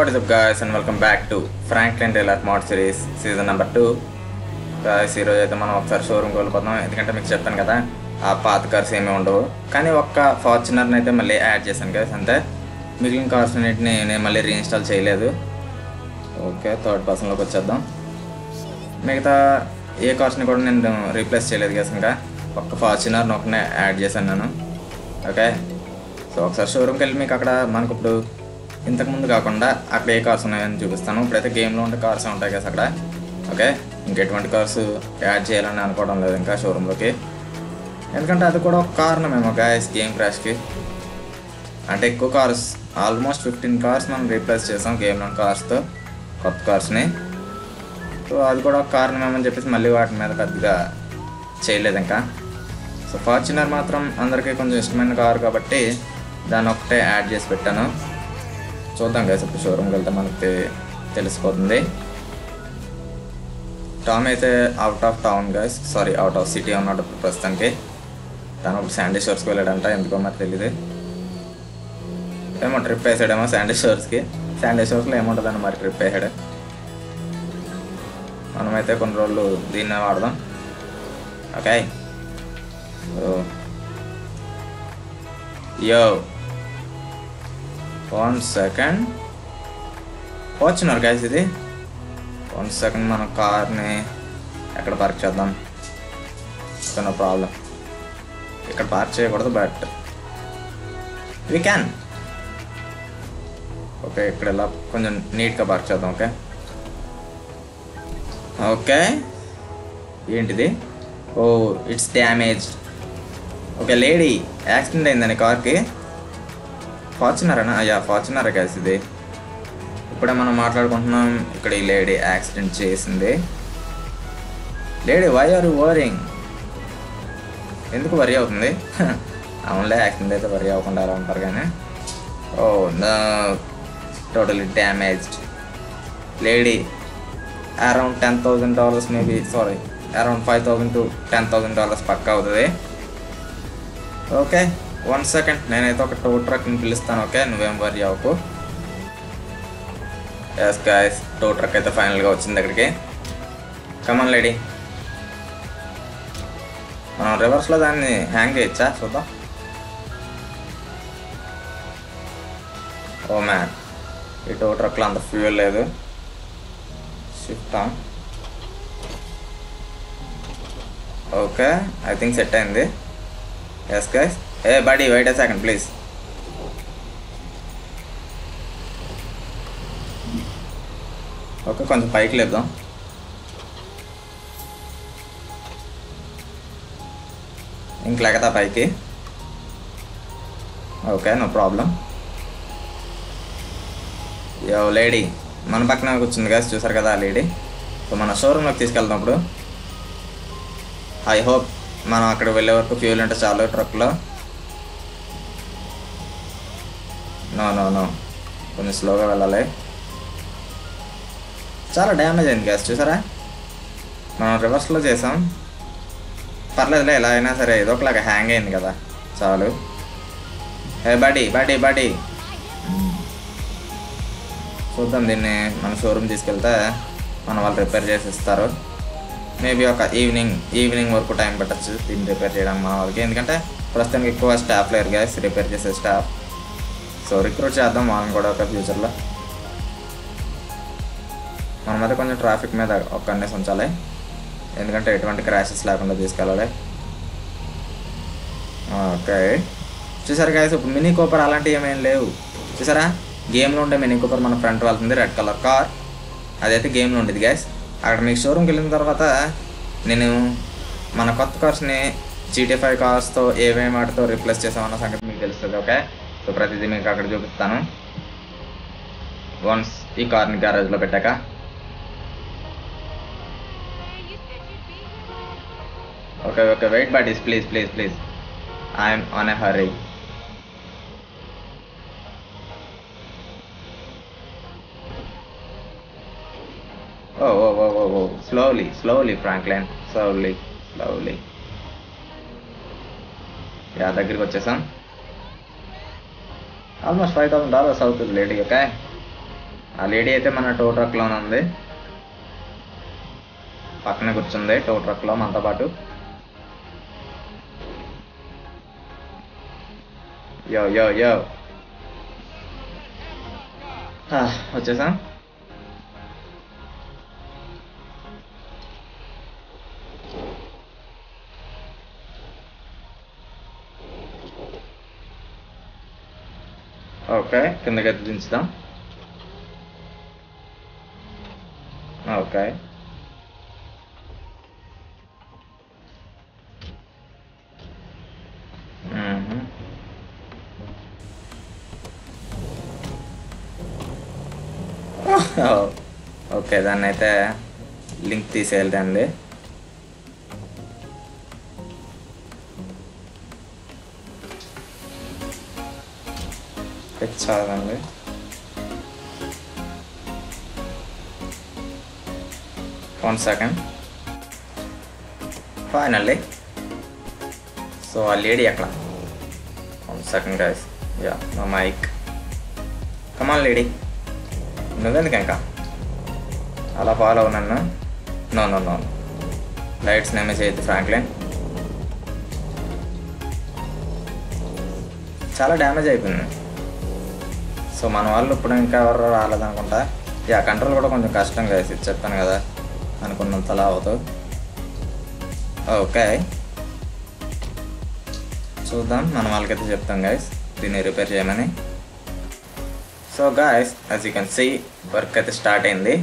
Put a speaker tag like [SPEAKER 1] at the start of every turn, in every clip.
[SPEAKER 1] What is up guys and welcome back to Franklin Taylor mod series season number 2. guys ఈరోజు అయితే మనం ఒకసారి షోరూమ్కి వెళ్ళిపోతాం. ఎందుకంటే మీకు చెప్పాను కదా ఆ పాత కార్స్ ఏమీ ఉండవు, కానీ ఒక్క ఫార్చునర్ని అయితే మళ్ళీ యాడ్ చేశాను guys. అంతే, మిగిలిన కార్స్ అన్నింటిని నేను మళ్ళీ రీఇన్స్టాల్ చేయలేదు. ఓకే, థర్డ్ పర్సన్లోకి వచ్చేద్దాం. మిగతా ఏ కార్స్ని కూడా నేను రీప్లేస్ చేయలేదు guys. ఇంకా ఒక్క ఫార్చునర్ని ఒకనే యాడ్ చేశాను నేను. ఓకే, సో ఒకసారి షోరూమ్కి వెళ్ళి మీకు అక్కడ మనకు ఇప్పుడు ఇంతకుముందు కాకుండా అక్కడ ఏ కార్స్ ఉన్నాయని చూపిస్తాను. ఇప్పుడైతే గేమ్లో ఉండే కార్స్ ఉంటాయి కదా అక్కడ. ఓకే, ఇంకెటువంటి కార్స్ యాడ్ చేయాలని అనుకోవడం లేదు ఇంకా షోరూంలోకి, ఎందుకంటే అది కూడా ఒక కారణమేమో గాయస్ గేమ్ క్రాష్కి. అంటే ఎక్కువ కార్స్, ఆల్మోస్ట్ 15 కార్స్ మనం రీప్లేస్ చేసాం గేమ్లో కార్స్తో, కొత్త కార్స్ని. సో అది కూడా ఒక కారణమేమని చెప్పేసి మళ్ళీ వాటి మీద పెద్దగా చేయలేదు ఇంకా. సో ఫార్చునర్ మాత్రం అందరికీ కొంచెం ఇష్టమైన కారు కాబట్టి దాన్ని ఒకటే యాడ్ చేసి పెట్టాను. చూద్దాం గైస్, ఇప్పుడు షోరూమ్కి వెళ్తే మనకి తెలిసిపోతుంది. టామ్ అయితే out of town guys, sorry out of city ఉన్నాడు ప్రస్తుతానికి. తను ఇప్పుడు శాండీ షోర్స్కి వెళ్ళాడంట, ఎందుకో మరి తెలియదు. ఏమో ట్రిప్ వేసాడేమో శాండీ షోర్స్కి. శాండీ షోర్స్లో ఏముంటుందని మరి ట్రిప్ వేసాడు. మనమైతే కొన్ని రోజులు దీన్నే వాడదాం. ఓకే, యో 1 సెకండ్. ఫార్చునర్ గైస్ ఇది. 1 సెకండ్, మన కార్ని ఎక్కడ పార్క్ చేద్దాం? నో ప్రాబ్లం, ఇక్కడ పార్క్ చేయకూడదు బట్ వీ క్యాన్. ఓకే, ఇక్కడ ఇలా కొంచెం నీట్గా పార్క్ చేద్దాం. ఓకే ఓకే, ఏంటిది? Oh it's damaged. Okay, lady accident అయిందని కార్కి. ఫార్చునరేనా? అయ్యా ఫార్చునరే గైస్ ఇది. ఇప్పుడే మనం మాట్లాడుకుంటున్నాం, ఇక్కడ ఈ లేడీ యాక్సిడెంట్ చేసింది. Lady why are you worrying? ఎందుకు వరి అవుతుంది? అవునులే, యాక్సిడెంట్ అయితే వరి అవ్వకుండా అలా ఉంటారు కానీ. Oh no, totally damaged. Lady around $10,000 maybe, sorry around $5,000 to $10,000 పక్కా అవుతుంది. ఓకే 1 సెకండ్, నేనైతే ఒక టో ట్రక్ని పిలుస్తాను. ఓకే, నువ్వేం వరి అవ్వకు. ఎస్ గైస్, టో ట్రక్ అయితే ఫైనల్గా వచ్చింది అక్కడికి. కమన్ లేడీ, మనం రివర్స్లో దాన్ని హ్యాంగ్ చేయొచ్చా చూద్దాం. ఓ మ్యాన్, ఈ టో ట్రక్లో అంత ఫ్యూయల్ లేదు. Shift on. Okay, I think set అయింది. Yes guys, hey buddy wait a second please. Okay, కొంచెం పైకి లేద్దాం. ఇంక లేకతా పైకి. Okay, no problem. Yo lady మన పక్కన కూర్చుంది గైస్, చూసారు కదా ఆ లేడీ. సో మన షోరూంలోకి తీసుకెళ్తాం ఇప్పుడు. ఐ హోప్ మనం అక్కడ వెళ్ళే వరకు ఫ్యూల్ అంటే చాలు ట్రక్లో. నో నో నో, కొంచెం స్లోగా వెళ్ళాలి. చాలా డ్యామేజ్ అయింది గ్యాస్, చూసారా? మనం రివర్స్లో చేసాం, పర్లేదులే, ఎలా అయినా సరే ఏదో ఒకలాగా హ్యాంగ్ అయింది కదా, చాలు. ఏ బడీ బడీ బడీ, చూద్దాం దీన్ని మన షోరూమ్ తీసుకెళ్తే మన వాళ్ళు రిపేర్ చేసి ఇస్తారు. మేబీ ఒక ఈవినింగ్ వరకు టైం పెట్టచ్చు దీన్ని రిపేర్ చేయడానికి మన వాళ్ళకి, ఎందుకంటే ప్రస్తుతానికి ఎక్కువ స్టాఫ్ లేరు గ్యాస్, రిపేర్ చేసే స్టాఫ్. సో రిక్రూట్ చేద్దాం వాళ్ళని కూడా ఒక ఫ్యూచర్లో. మనమైతే కొంచెం ట్రాఫిక్ మీద ఒక కన్నేసి ఉంచాలి, ఎందుకంటే ఎటువంటి క్రాషెస్ లేకుండా తీసుకెళ్ళాలి. ఓకే, చూసారు గాయస్, ఇప్పుడు మినీ కూపర్ అలాంటివి ఏమేమి లేవు. చూసారా, గేమ్లో ఉండే మినీ కూపర్ మన ఫ్రంట్ వెళ్తుంది, రెడ్ కలర్ కార్. అదైతే గేమ్లో ఉండేది గాయస్. అక్కడ మీకు షోరూమ్కి వెళ్ళిన తర్వాత నేను మన కొత్త కార్స్ని GTA 5 కార్స్తో ఏమేమి వాటితో రీప్లేస్ చేసామన్న సంగతి మీకు తెలుస్తుంది. ఓకే, సో ప్రతిదీ మీకు అక్కడ చూపిస్తాను వన్స్ ఈ కార్ని గ్యారేజ్లో పెట్టాక. Okay okay, wait buddies please please please, I'm on a hurry. Oh, whoa, whoa, whoa, whoa. Slowly, slowly, Franklin. Slowly, slowly. Yeah దగ్గరికి వచ్చేసాం. ఆల్మోస్ట్ $5,000 అవుతుంది లేడీ. ఓకే, ఆ లేడీ అయితే మన టో ట్రక్లోనే ఉంది, పక్కనే కూర్చుంది టో ట్రక్లో మనతో పాటు. యో యో యో వచ్చేసాం. ఓకే, కిందకైతే దించుదాం. ఓకే, ఓకే దాన్ని అయితే లింక్ తీసేయాలండి. చాలండి. One second, finally. సో ఆ లేడీ ఎక్కడ? One second guys. యా మా మైక్. కమాన్ లేడీ, నువ్వెందుకు ఇంకా అలా ఫాలో అవు నన్ను? నో నో నో, లైట్స్ నేమే చేయొద్దు ఫ్రాంక్లిన్. చాలా డ్యామేజ్ అయిపోయింది. సో మన వాళ్ళు ఇప్పుడు ఇంకా ఎవరు రాలేదనుకుంటా. యా కంట్రోల్ కూడా కొంచెం కష్టం గైస్, ఇది చెప్పాను కదా, అనుకున్నంతలా అవ్వదు. ఓకే చూద్దాం, మన వాళ్ళకైతే చెప్తాం గైస్ దీన్ని రిపేర్ చేయమని. So guys as you can see work అయితే స్టార్ట్ అయింది.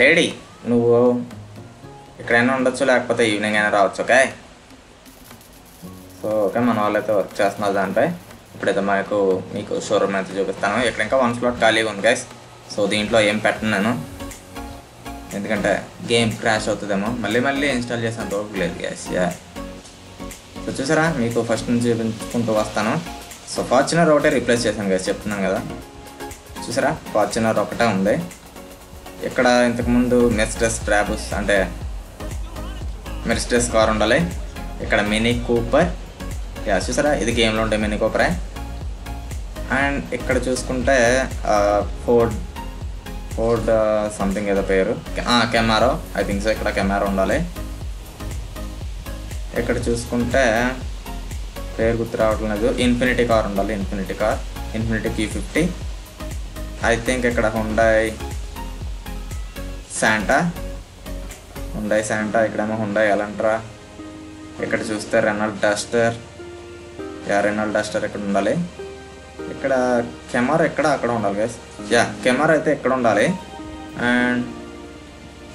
[SPEAKER 1] లేడీ నువ్వు ఎక్కడైనా ఉండొచ్చు, లేకపోతే ఈవినింగ్ అయినా రావచ్చు. ఓకే సో ఓకే, మన వాళ్ళు అయితే వర్క్ చేస్తున్నారు దానిపై. ఇప్పుడైతే మీకు షోరూమ్ అయితే చూపిస్తాను. ఇక్కడ ఇంకా 1 స్లాట్ ఖాళీగా ఉంది గైస్. సో దీంట్లో ఏం పెట్టను నేను, ఎందుకంటే గేమ్ క్రాష్ అవుతుందేమో. మళ్ళీ ఇన్స్టాల్ చేసాను రోజు లేదు గైస్. యా సో చూసారా, మీకు ఫస్ట్ నుంచి చూపించుకుంటూ వస్తాను. సో ఫార్చునర్ ఒకటే రీప్లేస్ చేశాను గైస్, చెప్తున్నాను కదా. చూసారా, ఫార్చునర్ ఒకటే ఉంది. ఇక్కడ ఇంతకుముందు మెర్సిడెస్ బ్రాబస్ అంటే మెర్సిడెస్ కార్ ఉండాలి. ఇక్కడ మినీ కూపర్. యా చూసారా, ఇది గేమ్లో ఉండే మినీ కూపరే. అండ్ ఇక్కడ చూసుకుంటే ఫోర్డ్ సంథింగ్ ఏదో పేరు, కెమారో ఐ థింక్ సో. ఇక్కడ కెమారో ఉండాలి. ఇక్కడ చూసుకుంటే పేరు గుర్తు రావట్లేదు లేదు, ఇన్ఫినిటీ కార్ ఉండాలి. Infinity Q50 I think. ఇక్కడ హుండాయ్ శాంటా, ఇక్కడేమో హుండాయ్ ఎలంట్రా. ఇక్కడ చూస్తే రెనాల్డ్ డస్టర్. రెనాల్డ్ డస్టర్ ఇక్కడ ఉండాలి. ఇక్కడ కెమెరా ఎక్కడ అక్కడ ఉండాలి గైస్. యా కెమెరా అయితే ఎక్కడ ఉండాలి. అండ్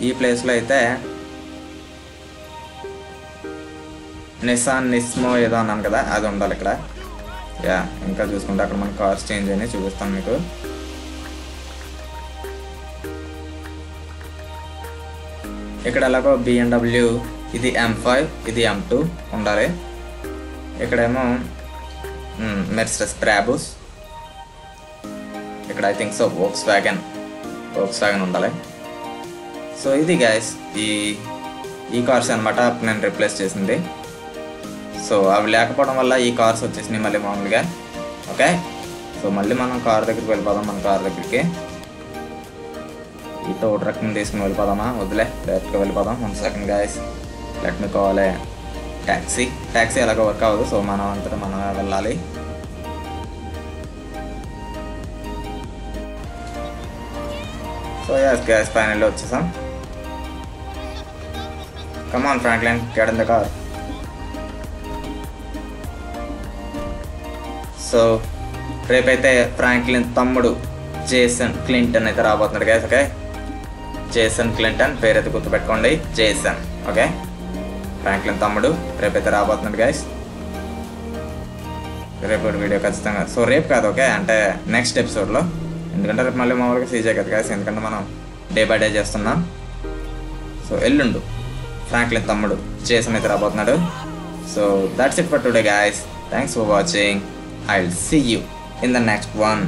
[SPEAKER 1] ఈ ప్లేస్లో అయితే నిసాన్ నిస్మో ఏదో అన్నాను కదా, అది ఉండాలి ఇక్కడ. యా ఇంకా చూసుకుంటే అక్కడ మన కార్స్ చేంజ్ అయినాయి, చూపిస్తాను మీకు. ఇక్కడ ఎలాగో BMW, ఇది M5, ఇది M2 ఉండాలి. ఇక్కడేమో మెర్సిడెస్ బ్రాబస్. ఇక్కడ I think so Volkswagen ఉండాలి. సో ఇది గైస్ ఈ కార్స్ అనమాట నేను రిప్లేస్ చేసింది. సో అవి లేకపోవడం వల్ల ఈ కార్స్ వచ్చేసినాయి మళ్ళీ మామూలుగా. ఓకే సో మళ్ళీ మనం కార్ దగ్గరికి వెళ్ళిపోదాం. మన కార్ దగ్గరికి ఈ టో ట్రక్ని తీసుకుని వెళ్ళిపోదామా? వద్దులే, డైరెక్ట్గా వెళ్ళిపోదాం. 1 second guys, let me call taxi ఎలాగో వర్క్ అవ్వదు. సో మనం అంతటా మనం వెళ్ళాలి. సో యస్ గైస్, ఫైనల్లీ వచ్చేసాం. Come on Franklin, get in the car. So రేపైతే ఫ్రాంక్లిన్ తమ్ముడు జేసన్ క్లింటన్ అయితే రాబోతున్నాడు గైస్. ఓకే జేసన్ క్లింటన్ పేరైతే గుర్తుపెట్టుకోండి, జేసన్. ఓకే ఫ్రాంక్లిన్ తమ్ముడు రేపైతే రాబోతున్నాడు గైస్. రేపు వీడియో ఖచ్చితంగా. సో రేపు కాదు, ఓకే అంటే నెక్స్ట్ ఎపిసోడ్లో. ఎందుకంటే రేపు మళ్ళీ మామూలుగా సీజే కదా గైస్, ఎందుకంటే మనం డే బై డే చేస్తున్నాం. సో ఎల్లుండు ఫ్రాంక్లిన్ తమ్ముడు జేసన్ అయితే రాబోతున్నాడు. So that's it for today guys. Thanks for watching. I'll see you in the next one.